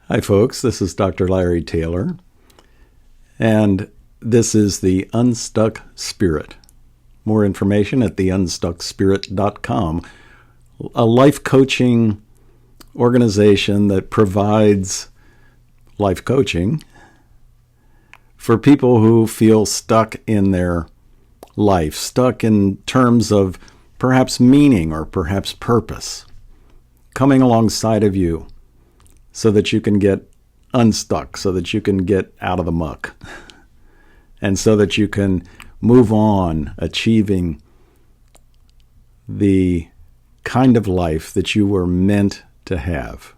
Hi, folks. This is Dr. Larry Taylor, and this is the Unstuck Spirit. More information at theunstuckspirit.com, a life coaching organization that provides life coaching for people who feel stuck in their life, stuck in terms of perhaps meaning or perhaps purpose, coming alongside of you so that you can get unstuck, so that you can get out of the muck, and so that you can move on, achieving the kind of life that you were meant to have,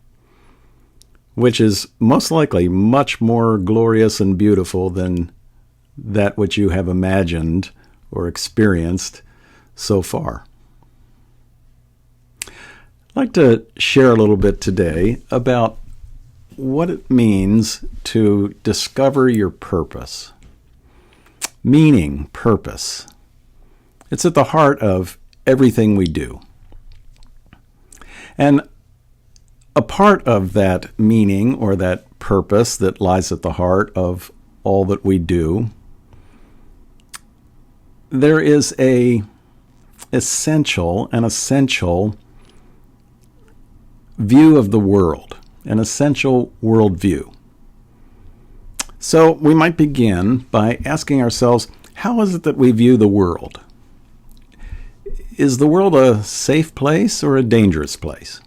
which is most likely much more glorious and beautiful than that which you have imagined or experienced so far. I'd like to share a little bit today about what it means to discover your purpose. Meaning, purpose. It's at the heart of everything we do. And a part of that meaning or that purpose that lies at the heart of all that we do, there is an essential view of the world. An essential worldview. So we might begin by asking ourselves, how is it that we view the world? Is the world a safe place or a dangerous place?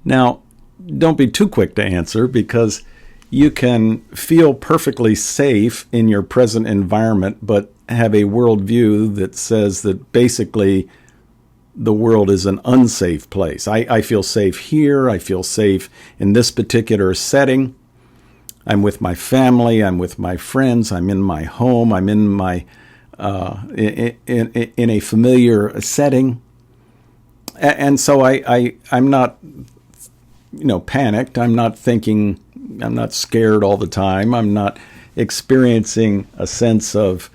Now, don't be too quick to answer, because you can feel perfectly safe in your present environment, but have a worldview that says that basically the world is an unsafe place. I feel safe here. I feel safe in this particular setting. I'm with my family. I'm with my friends. I'm in my home. I'm in my in a familiar setting, and so I'm not panicked. I'm not thinking. I'm not scared all the time. I'm not experiencing a sense of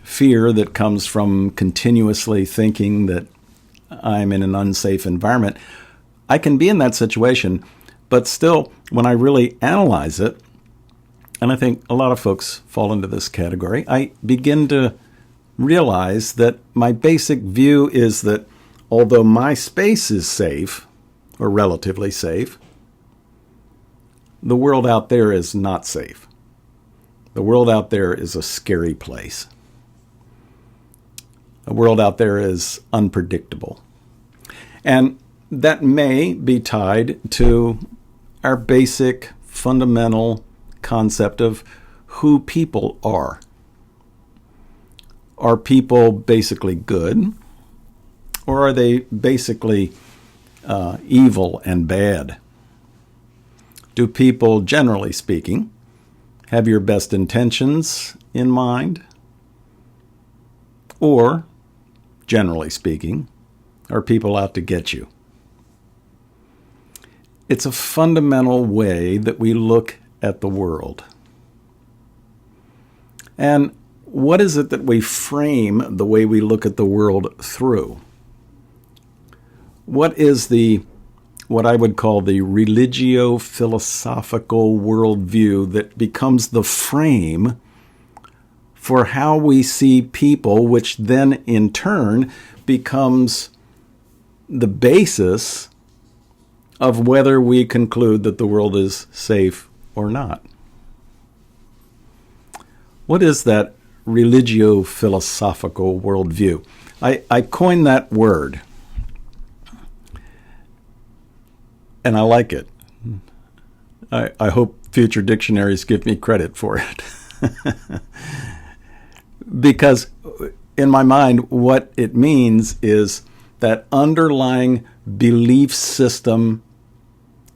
fear that comes from continuously thinking that I'm in an unsafe environment. I can be in that situation, but still, when I really analyze it, and I think a lot of folks fall into this category, I begin to realize that my basic view is that although my space is safe, or relatively safe, the world out there is not safe. The world out there is a scary place. The world out there is unpredictable. And that may be tied to our basic fundamental concept of who people are. Are people basically good? Or are they basically evil and bad? Do people, generally speaking, have your best intentions in mind? Or, generally speaking, are people out to get you? It's a fundamental way that we look at the world. And what is it that we frame the way we look at the world through? What is what I would call the religiophilosophical worldview that becomes the frame for how we see people, which then in turn becomes the basis of whether we conclude that the world is safe or not? What is that religiophilosophical worldview? I coined that word, and I like it. I hope future dictionaries give me credit for it. Because in my mind, what it means is that underlying belief system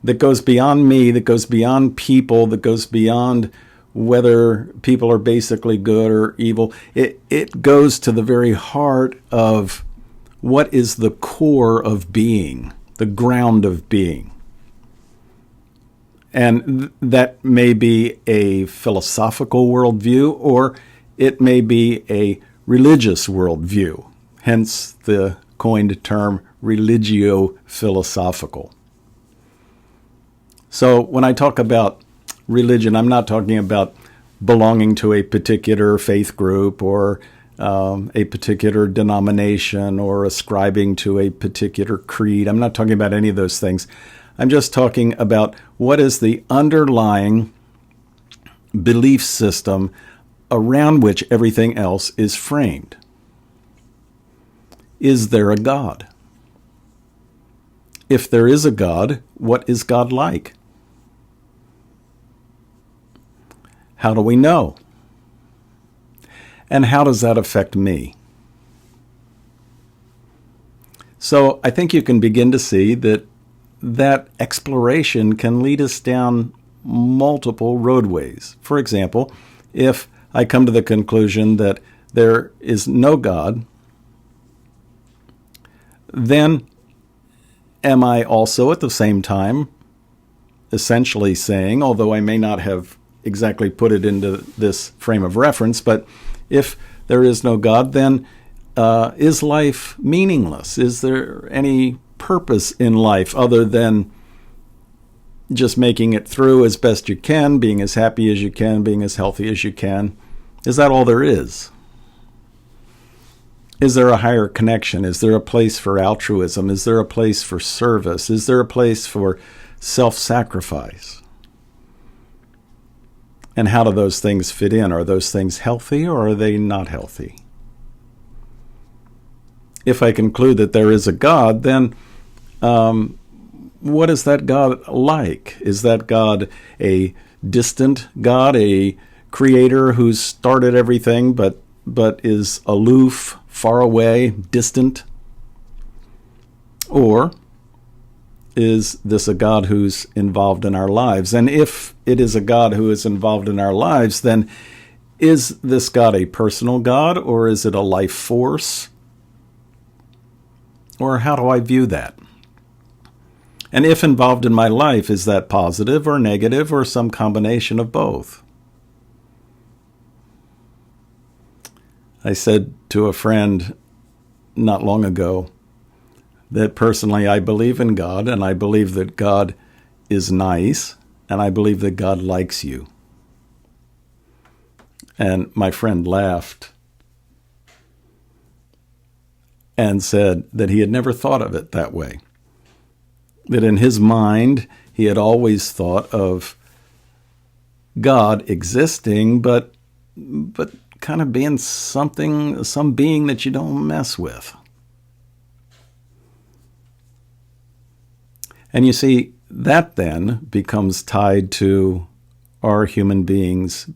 that goes beyond me, that goes beyond people, that goes beyond whether people are basically good or evil. It goes to the very heart of what is the core of being, the ground of being. And that may be a philosophical worldview, or it may be a religious worldview, hence the coined term religiophilosophical. So when I talk about religion, I'm not talking about belonging to a particular faith group or a particular denomination or ascribing to a particular creed. I'm not talking about any of those things. I'm just talking about what is the underlying belief system around which everything else is framed. Is there a God? If there is a God, what is God like? How do we know? And how does that affect me? So I think you can begin to see that exploration can lead us down multiple roadways. For example, if I come to the conclusion that there is no God, then am I also at the same time essentially saying, although I may not have exactly put it into this frame of reference, but if there is no God, then is life meaningless? Is there any purpose in life other than just making it through as best you can, being as happy as you can, being as healthy as you can? Is that all there is? Is there a higher connection? Is there a place for altruism? Is there a place for service? Is there a place for self-sacrifice? And how do those things fit in? Are those things healthy or are they not healthy? If I conclude that there is a God, then what is that God like? Is that God a distant God, a creator who's started everything but is aloof, far away, distant? Or is this a God who's involved in our lives? And if it is a God who is involved in our lives, then is this God a personal God, or is it a life force? Or how do I view that? And if involved in my life, is that positive or negative or some combination of both? I said to a friend not long ago that personally I believe in God, and I believe that God is nice, and I believe that God likes you. And my friend laughed and said that he had never thought of it that way. That in his mind, he had always thought of God existing, but kind of being something, some being that you don't mess with. And you see, that then becomes tied to, are human beings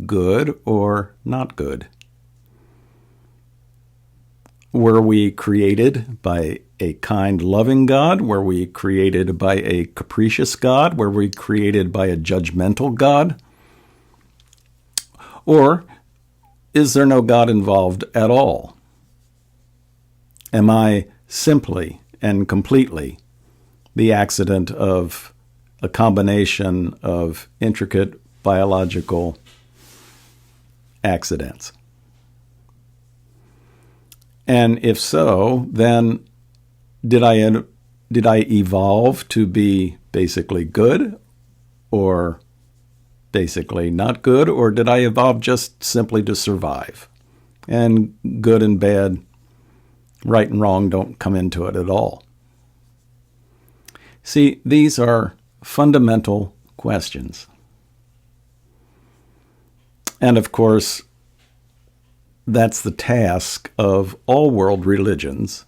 good or not good? Were we created by a kind, loving God? Were we created by a capricious God? Were we created by a judgmental God? Or is there no God involved at all? Am I simply and completely the accident of a combination of intricate biological accidents? And if so, then did I evolve to be basically good or basically not good, or did I evolve just simply to survive? And good and bad, right and wrong don't come into it at all. See, these are fundamental questions. And of course, that's the task of all world religions,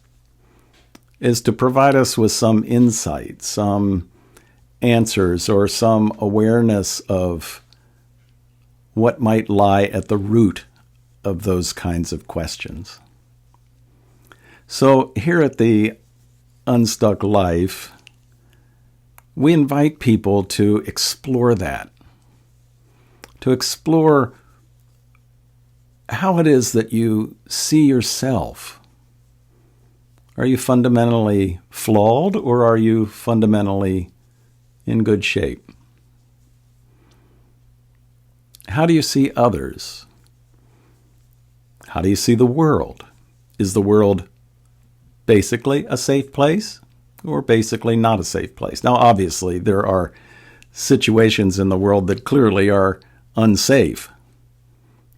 is to provide us with some insight, some answers, or some awareness of what might lie at the root of those kinds of questions. So here at the Unstuck Life, we invite people to explore that, to explore how it is that you see yourself. Are you fundamentally flawed, or are you fundamentally in good shape? How do you see others? How do you see the world? Is the world basically a safe place, or basically not a safe place? Now, obviously, there are situations in the world that clearly are unsafe.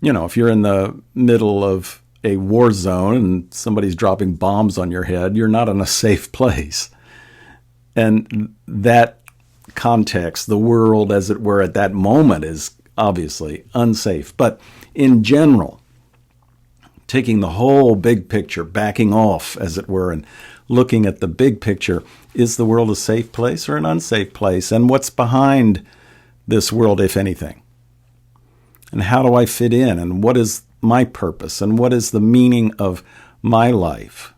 If you're in the middle of a war zone and somebody's dropping bombs on your head, you're not in a safe place. And that context, the world, as it were, at that moment is obviously unsafe. But in general, taking the whole big picture, backing off, as it were, and looking at the big picture, is the world a safe place or an unsafe place? And what's behind this world, if anything? And how do I fit in? And what is my purpose? And what is the meaning of my life?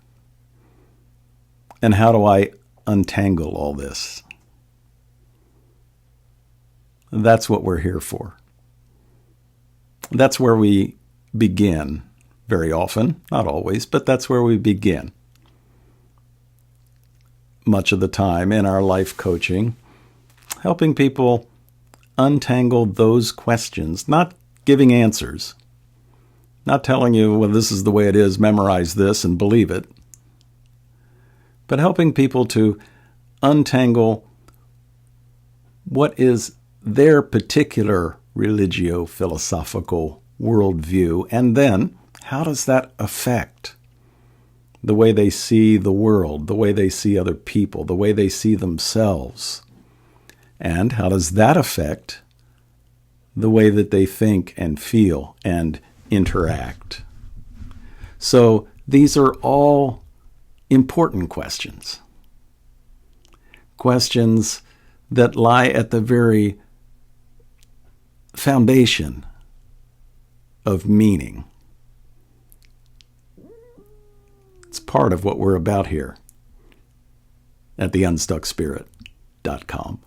And how do I untangle all this? That's what we're here for. That's where we begin very often, not always, but that's where we begin. Much of the time in our life coaching, helping people untangle those questions, not giving answers, not telling you, well, this is the way it is, memorize this and believe it, but helping people to untangle what is their particular religiophilosophical worldview, and then how does that affect the way they see the world, the way they see other people, the way they see themselves? And how does that affect the way that they think and feel and interact? So these are all important questions. Questions that lie at the very foundation of meaning. It's part of what we're about here at theunstuckspirit.com.